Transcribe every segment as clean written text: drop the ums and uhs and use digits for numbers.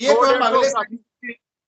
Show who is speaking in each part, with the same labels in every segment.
Speaker 1: 100-150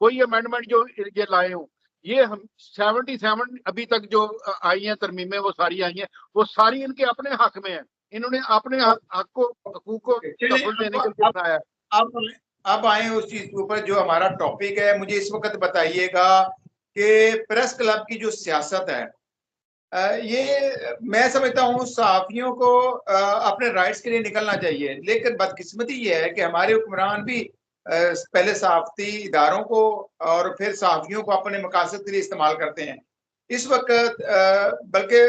Speaker 1: कोई अमेंडमेंट जो ये लाए हूँ, ये हम 77 अभी तक जो आई हैं तरमीमें, वो सारी आई हैं, वो सारी इनके अपने हक में है। इन्होंने अपने हक को, हकूक को तहफ़्फ़ुज़ देने के लिए बनाया है।
Speaker 2: अब आए उस चीज के ऊपर जो हमारा टॉपिक है। मुझे इस वक्त बताइएगा कि प्रेस क्लब की जो सियासत है, ये मैं समझता हूँ सहाफियों को अपने राइट्स के लिए निकलना चाहिए, लेकिन बदकिस्मती ये है कि हमारे हुक्मरान भी पहले सहाफती इदारों को और फिर सहाफियों को अपने मकासद के लिए इस्तेमाल करते हैं। इस वक्त बल्कि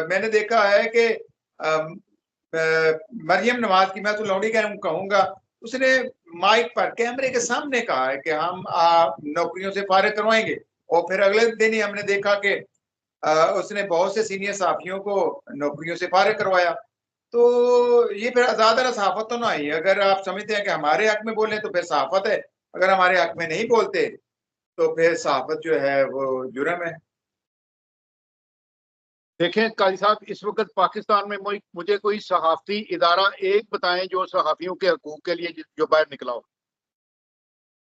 Speaker 2: मैंने देखा है कि मरियम नवाज की, मैं तो लौंडी कहूंगा, उसने माइक पर कैमरे के सामने कहा है कि हम नौकरियों से फारिग करवाएंगे, और फिर अगले दिन ही हमने देखा कि उसने बहुत से सीनियर सहाफियों को नौकरियों से फारिग करवाया। तो ये फिर ज्यादा सहाफत तो ना आई। अगर आप समझते हैं कि हमारे हक में बोले तो फिर सहाफत है, अगर हमारे हक में नहीं बोलते तो फिर सहाफत जो है वो जुर्म है।
Speaker 1: देखें काजी साहब, इस वक्त पाकिस्तान में मुझे कोई सहाफती इदारा एक बताएं जो सहाफियों के हकूक के लिए जो बाहर निकला हो।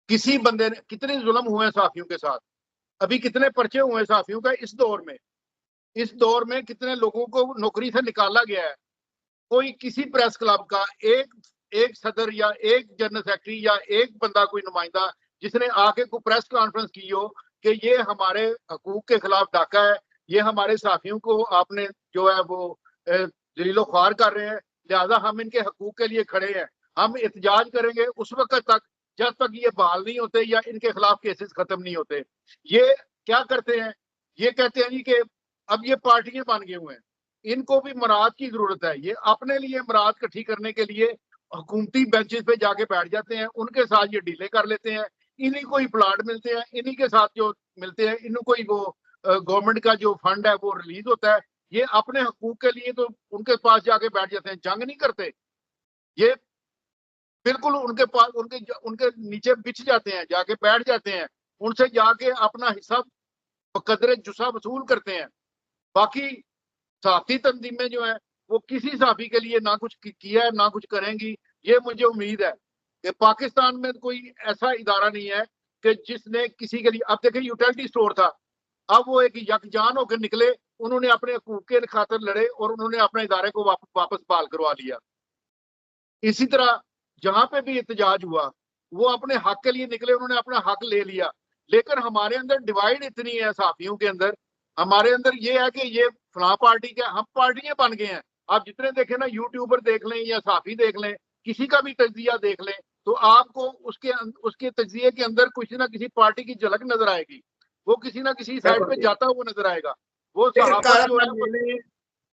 Speaker 1: किसी बंदे ने, कितने जुल्म हुए हैं सहाफियों के साथ, अभी कितने पर्चे हुए हैं सहाफियों का इस दौर में कितने लोगों को नौकरी से निकाला गया है। कोई किसी प्रेस क्लब का एक सदर या एक जनरल सेक्रेटरी या एक बंदा, कोई नुमाइंदा जिसने आके कोई प्रेस कॉन्फ्रेंस की हो कि ये हमारे हकूक के खिलाफ डाका है, ये हमारे साथियों को आपने जो है वो जलीलो ख्वार कर रहे हैं, लिहाजा हम इनके हकूक के लिए खड़े हैं, हम एहतजाज करेंगे उस वक्त तक जब तक ये बहाल नहीं होते या इनके खिलाफ केसेस खत्म नहीं होते। ये क्या करते हैं, ये कहते हैं जी कि अब ये पार्टियां बन गए हुए हैं, इनको भी मराद की जरूरत है। ये अपने लिए मराद इकट्ठी करने के लिए हुकूमती बेंचेस पे जाके बैठ जाते हैं, उनके साथ ये डीले कर लेते हैं, इन्हीं को ही प्लाट मिलते हैं, इन्हीं के साथ जो मिलते हैं, इन्हीं को ही वो गवर्नमेंट का जो फंड है वो रिलीज होता है। ये अपने हकूक के लिए तो उनके पास जाके बैठ जाते हैं, जंग नहीं करते, ये बिल्कुल उनके पास उनके नीचे बिछ जाते हैं, जाके बैठ जाते हैं, उनसे जाके अपना हिस्सा कदरे जुस्सा वसूल करते हैं। बाकी साथी तंजीमें जो है वो किसी साथी के लिए ना कुछ किया है ना कुछ करेंगी। ये मुझे उम्मीद है कि पाकिस्तान में कोई ऐसा इदारा नहीं है कि जिसने किसी के लिए, अब देखें यूटिलिटी स्टोर था, अब वो एक यकजान होकर निकले, उन्होंने अपने हकूक के खातिर लड़े और उन्होंने अपने इदारे को वापस बहाल करवा लिया। इसी तरह जहां पे भी एहतजाज हुआ वो अपने हक के लिए निकले, उन्होंने अपना हक ले लिया। लेकिन हमारे अंदर डिवाइड इतनी है साथियों के अंदर, हमारे अंदर ये है कि ये फलां पार्टी के, हम पार्टियां बन गए हैं। आप जितने देखें ना, यूट्यूबर देख लें या साथी देख लें, किसी का भी तज्जिया देख लें, तो आपको उसके तज्जिए के अंदर किसी ना किसी पार्टी की झलक नजर आएगी, वो किसी ना किसी साइड पे जाता हुआ नजर आएगा। वो सहाफत जो है,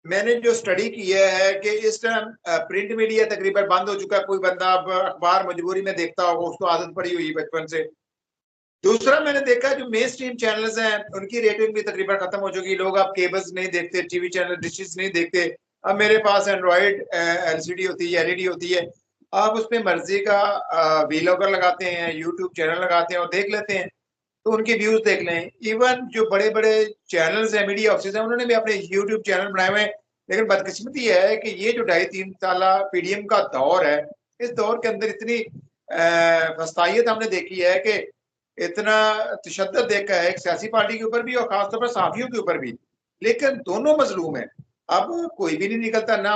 Speaker 2: मैंने जो स्टडी की है कि इस टाइम प्रिंट मीडिया तकरीबन बंद हो चुका है। कोई बंदा अब अखबार मजबूरी में देखता होगा, उसको आदत पड़ी हुई बचपन से। दूसरा मैंने देखा जो मेन स्ट्रीम चैनल्स हैं उनकी रेटिंग भी तकरीबन खत्म हो चुकी है। लोग अब केबल्स नहीं देखते, टीवी चैनल डिशेस नहीं देखते। अब मेरे पास एंड्रॉइड एलसीडी होती है, एलईडी होती है, आप उसमें मर्जी का वीलॉगर लगाते हैं, यूट्यूब चैनल लगाते हैं और देख लेते हैं, तो उनके व्यूज देख लें। इवन जो बड़े बड़े चैनल्स हैं, मीडिया हाउसेज हैं, उन्होंने भी अपने यूट्यूब चैनल बनाए हुए हैं। लेकिन बदकिस्मती है कि ये जो 2.5-3 साल पीडीएम का दौर है, इस दौर के अंदर इतनी फस्तायत हमने देखी है कि इतना तशद्दुद देखा है एक सियासी पार्टी के ऊपर भी और खासतौर पर सहाफियों के ऊपर भी। लेकिन दोनों मजलूम है, अब कोई भी नहीं निकलता, ना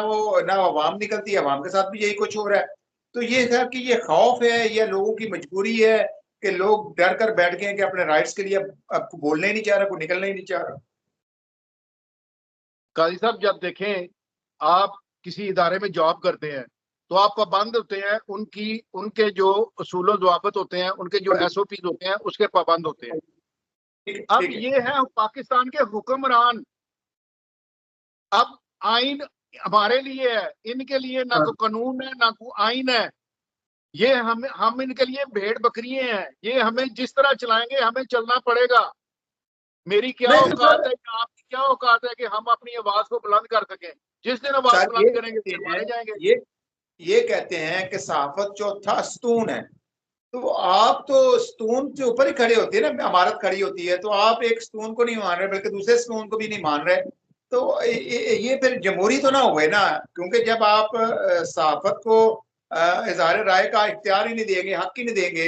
Speaker 2: अवाम निकलती है, अवाम के साथ भी यही कुछ हो रहा है। तो ये है कि ये खौफ है या लोगों की मजबूरी है कि लोग डर कर बैठ गए हैं कि अपने राइट्स के लिए अब बोलना ही नहीं चाह रहा, कोई निकलना ही नहीं चाह रहा।
Speaker 1: काजी साहब, जब देखें आप किसी इदारे में जॉब करते हैं तो आप पाबंद होते हैं, उनके जो उसूल ज़वाबित होते हैं, उनके जो एसओपी होते हैं उसके पाबंद होते हैं। अब ये है पाकिस्तान के हुक्मरान, अब आइन हमारे लिए है, इनके लिए ना तो कानून है ना कोई आइन है। ये हम इनके लिए भेड़ बकरियां हैं, ये हमें जिस तरह चलाएंगे हमें चलना पड़ेगा। मेरी क्या औकात है, आपकी क्या औकात है कि हम अपनी आवाज को बुलंद कर सकें? जिस दिन आवाज बुलंद करेंगे फिर मारे जाएंगे।
Speaker 2: ये कहते हैं कि सहाफत चौथा स्तून है, तो आप तो स्तून के ऊपर ही खड़े होते हैं ना, इमारत खड़ी होती है, तो आप एक स्तून को नहीं मान रहे बल्कि दूसरे स्तून को भी नहीं मान रहे। तो ये फिर जमहूरी तो ना हुए ना, क्योंकि जब आप सहाफत को इजहार राय का इख्तियार ही नहीं देंगे, हक ही नहीं देंगे,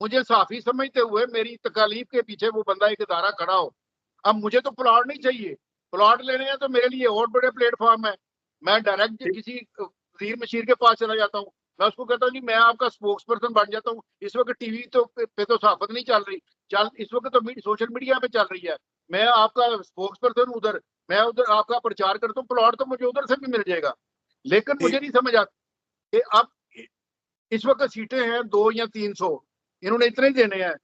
Speaker 1: मुझे साफी समझते हुए मेरी तकालीफ के पीछे वो बंदा एक इदारा खड़ा हो। अब मुझे तो प्लॉट नहीं चाहिए, प्लॉट लेने हैं तो मेरे लिए और बड़े प्लेटफॉर्म है। मैं डायरेक्ट किसी वजीर मशीर के पास चला जाता हूँ, मैं उसको कहता हूँ जी मैं आपका स्पोक्स पर्सन बन जाता हूँ। इस वक्त टीवी पे तो सहाफत नहीं चल रही, इस वक्त तो सोशल मीडिया पे चल रही है। मैं आपका स्पोक्स पर्सन उधर, मैं उधर आपका प्रचार करता हूँ, प्लॉट तो मुझे उधर से भी मिल जाएगा। लेकिन मुझे नहीं समझ आता कि अब इस वक्त सीटें हैं 200 या 300, इन्होंने इतने देने हैं।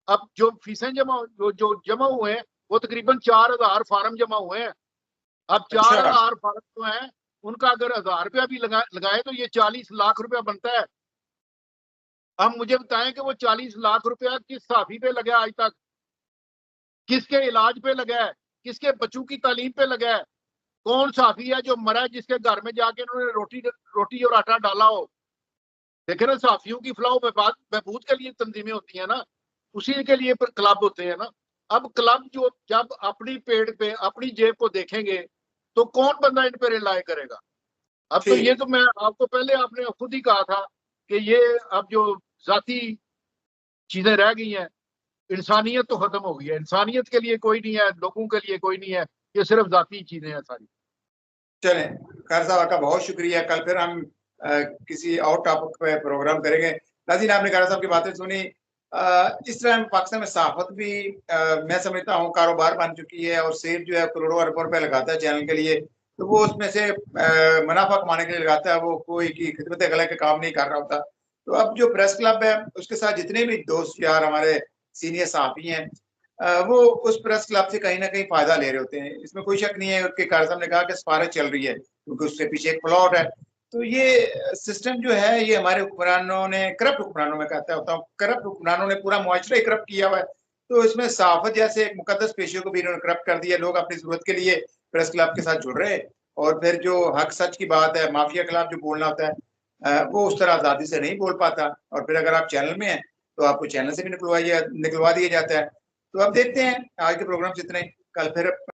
Speaker 1: अब जो फीसें जो जमा हुए हैं वो तकरीबन 4000 फार्म जमा हुए हैं। अब 4000 फार्म जो हैं उनका अगर 1000 रुपया भी लगाए तो ये 40 लाख रुपया बनता है। अब मुझे बताएं कि वो 40 लाख रुपया किस साफी पे लगा आज तक, किसके इलाज पे लगा है, किसके बच्चों की तालीम पे लगा है? कौन साफी है जो मरा है जिसके घर में जाके उन्होंने रोटी और आटा डाला हो? देखे ना, साफियों की फलाह बहबूद के लिए तंजीमें होती हैं ना, उसी के लिए क्लब होते हैं ना। अब क्लब जो जब अपनी पेड़ पे अपनी जेब को देखेंगे तो कौन बंदा इन पे रिलाय करेगा? अब तो ये तो मैं आपको पहले आपने खुद ही कहा था कि ये अब जो जाती चीजें रह गई हैं, इंसानियत तो खत्म हो गई है। इंसानियत के लिए कोई नहीं है, लोगों के लिए कोई नहीं है, ये सिर्फ जाती चीजें हैं सारी।
Speaker 2: चलें, खैर साहब आपका बहुत शुक्रिया। कल फिर हम किसी और टॉपिक पे प्रोग्राम करेंगे। नाज़रीन, आपने खैर साहब की बातें सुनी। इस तरह पाकिस्तान में सहाफत भी मैं समझता हूँ कारोबार बन चुकी है, और सेठ जो है करोड़ों अरबों रुपए लगाता है चैनल के लिए, तो वो उसमें से मुनाफा कमाने के लिए लगाता है, वो कोई की खिदमत गला के काम नहीं कर रहा होता। तो अब जो प्रेस क्लब है उसके साथ जितने भी दोस्त यार हमारे सीनियर सहाफी हैं, वो उस प्रेस क्लब से कहीं ना कहीं फायदा ले रहे होते हैं, इसमें कोई शक नहीं है। उनके कार साहब ने कहा कि सिफारिश चल रही है क्योंकि उसके पीछे एक प्लॉट है। तो ये सिस्टम जो है ये हमारे हुक्मरानों ने, करप्ट हुक्मरानों में कहता होता हूँ, करप्ट हुक्मरानों ने पूरा मुआशरा ही करप्ट किया हुआ है। तो इसमें सहाफत जैसे एक मुकद्दस पेशे को भी इन्होंने करप्ट कर दिया। लोग अपनी जरूरत के लिए प्रेस क्लब के साथ जुड़ रहे हैं, और फिर जो हक सच की बात है, माफिया खिलाफ जो बोलना होता है, वो उस तरह आजादी से नहीं बोल पाता। और फिर अगर आप चैनल में हैं तो आपको चैनल से भी निकलवा दिया जाता है। तो अब देखते हैं, आज के प्रोग्राम से इतना ही। कल फिर